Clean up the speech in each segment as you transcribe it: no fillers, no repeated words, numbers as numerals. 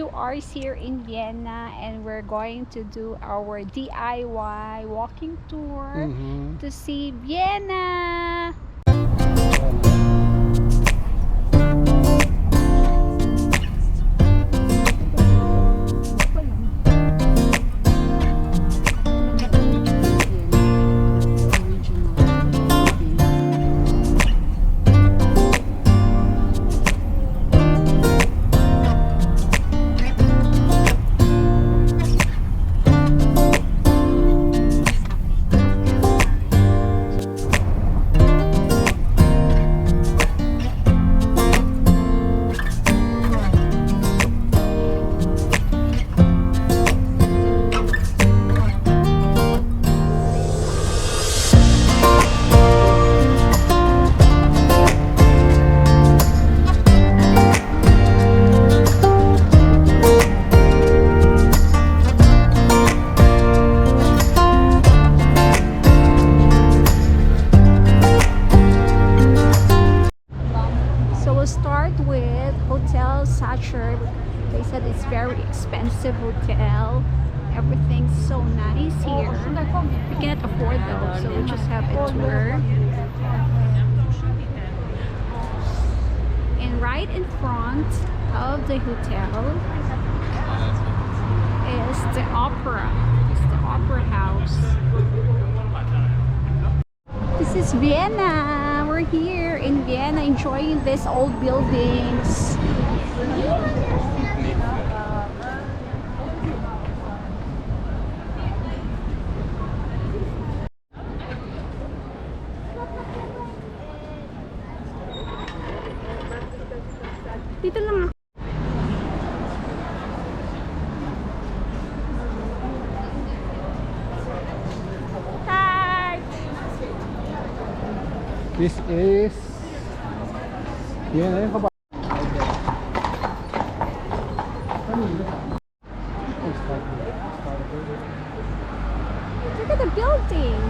few hours here in Vienna, and we're going to do our DIY walking tour to see Vienna. Start with Hotel Sacher. They said it's very expensive hotel. Everything's so nice here. We can't afford though, so we just have a tour. And right in front of the hotel is the opera. It's the opera house. This is Vienna. We're here in Vienna enjoying these old buildings. Dito lang ako. This is Vienna. Look at the building.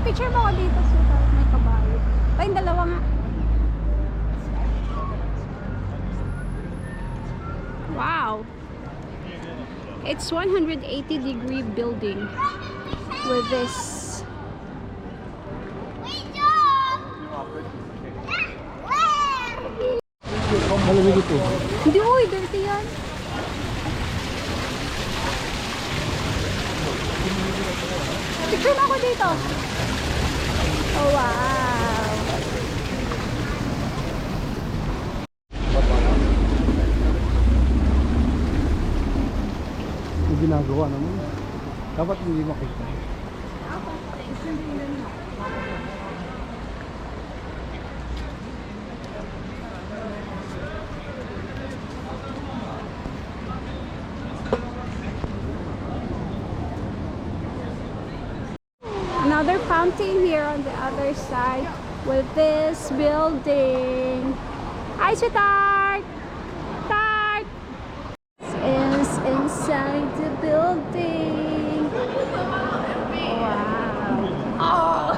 Picture mo ko dito sa may kabayo. Tayong dalawa nga. Wow. It's 180-degree building with this. Malamig ito. Hindi, uy, dirty yan. Picture mo ako dito. Oh, wow. Yung ginagawa naman. Dapat hindi makita. Another fountain here on the other side with this building. Hi, sweetheart! Tart! This is inside the building. Wow. Oh!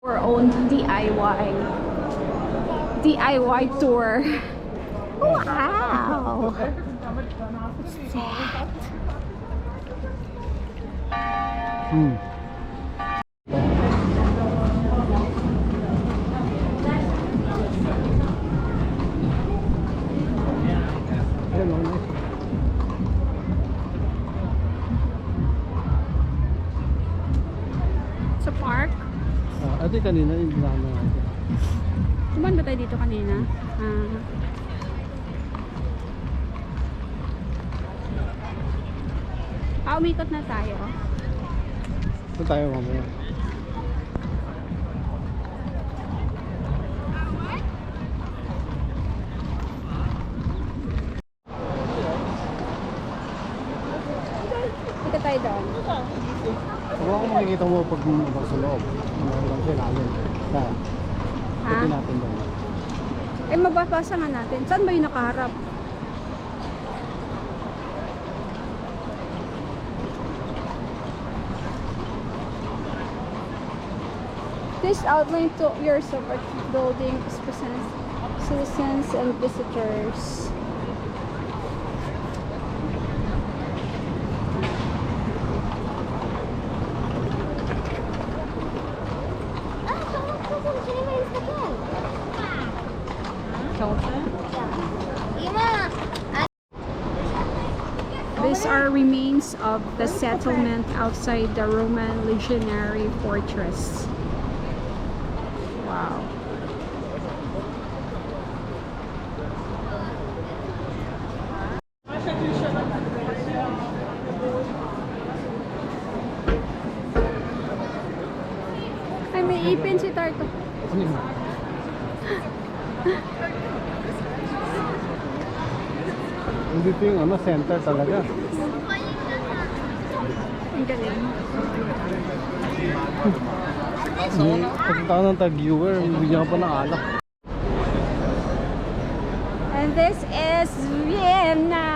Our own DIY tour. Wow! What's that? It's a park. Ate kanina yung drama natin. Kuman ba tayo dito kanina? Umikot na tayo. Ito tayo mamaya. Dito tayo doon. Huwag kung makikita mo pag lumabas sa loob. Hanggang sa ilalim. Saan? Ha? Ito natin doon. Eh, mababasa nga natin. Saan ba yung nakaharap? This outline 2 years of art building represents citizens and visitors. These are remains of the settlement outside the Roman legionary fortress. Wow. Ay, may ipin si Tarto. Ano yun? Dito yung ano, center talaga. Ang galing. Pagkita ng tag-viewer, bigyan ka pa ng alak. And this is Vienna.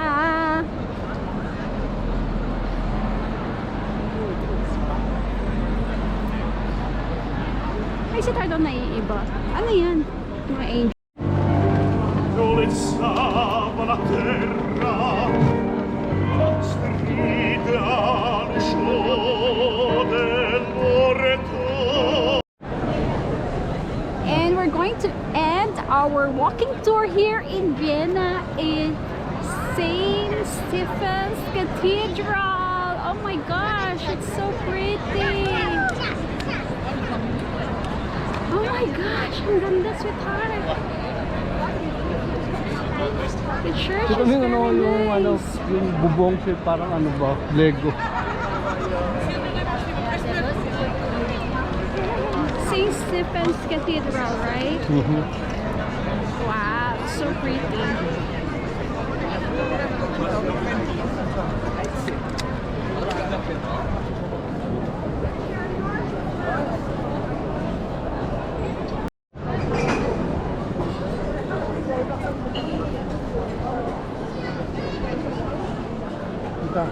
Ay, si Tardo naiiba. Ano yan? Mga angel. Dolezava la terra, stridente ancio del loreto. And we're going to end our walking tour here in Vienna in St. Stephen's Cathedral. Oh my gosh, it's so pretty. Oh my gosh, ang ganda, sweetheart. The church Ito is yung very ano, yung ano, nice. yung bubong shape, parang ano ba, Lego. St. Stephen's Cathedral, right? Wow, it's so pretty. Ito.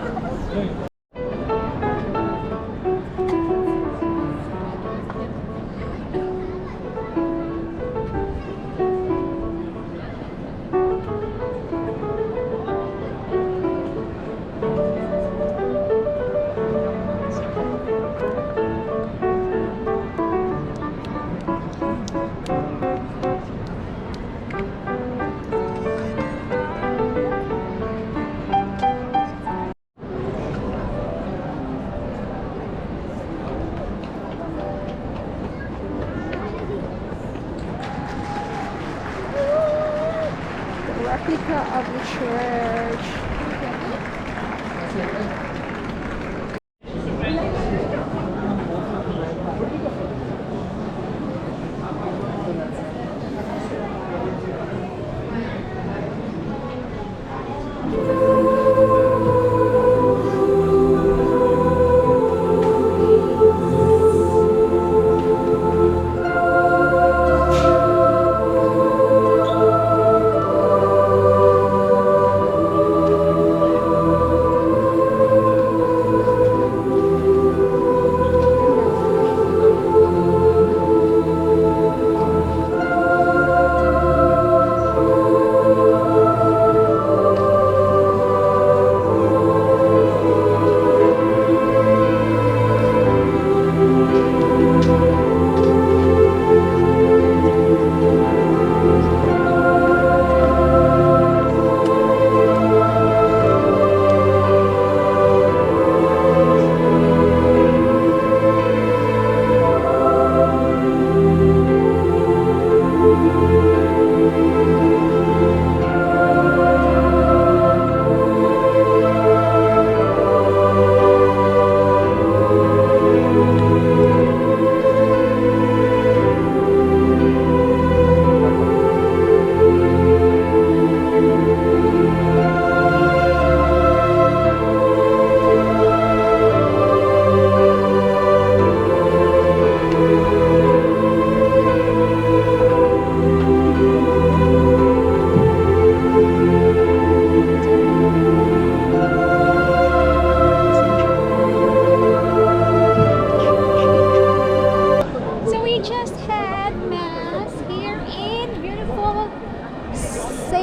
Replica of the church.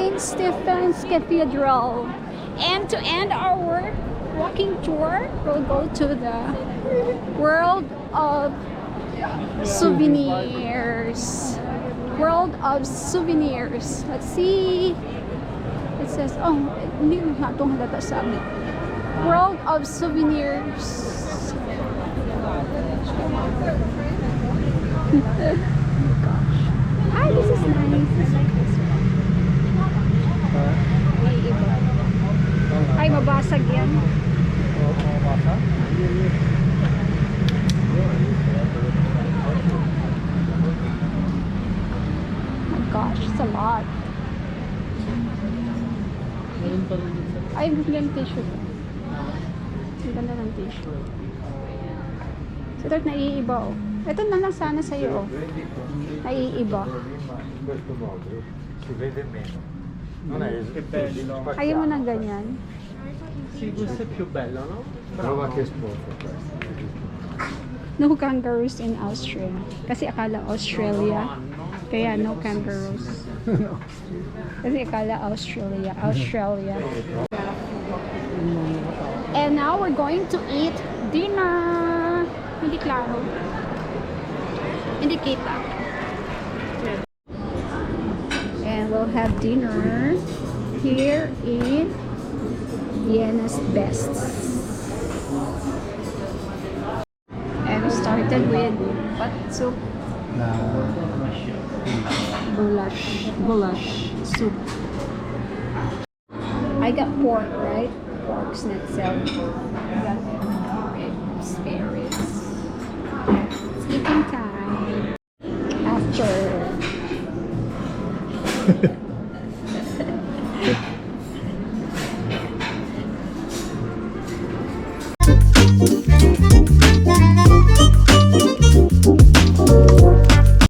St. Stephen's Cathedral. And to end our walking tour, we'll go to the World of Souvenirs. World of Souvenirs. Let's see. It says, oh, hindi na itong halata sa amin. World of Souvenirs. Oh gosh. Hi, this is nice. I like this one. Ay, iba. Ay, mabasag yan. Oh my gosh, it's a lot. Ay, ang ganda ng tissue. Ang ganda ng tissue. So, ito naiiba oh. Ito na lang sana sa'yo oh. Naiiba. Questo modo si vede meno. Non è Ayaw mo ng ganyan? Sì, questo è più bello, no? Prova che sposo questo. No kangaroos in Austria. Kasi akala Australia. Kaya no kangaroos. Kasi akala Australia. And now we're going to eat dinner. Hindi klaro. Hindi kita. And we'll have dinner here in Vienna's best. And we started with what soup? Goulash soup. I got pork, right? Pork schnitzel. I got spare ribs. It's eating time. After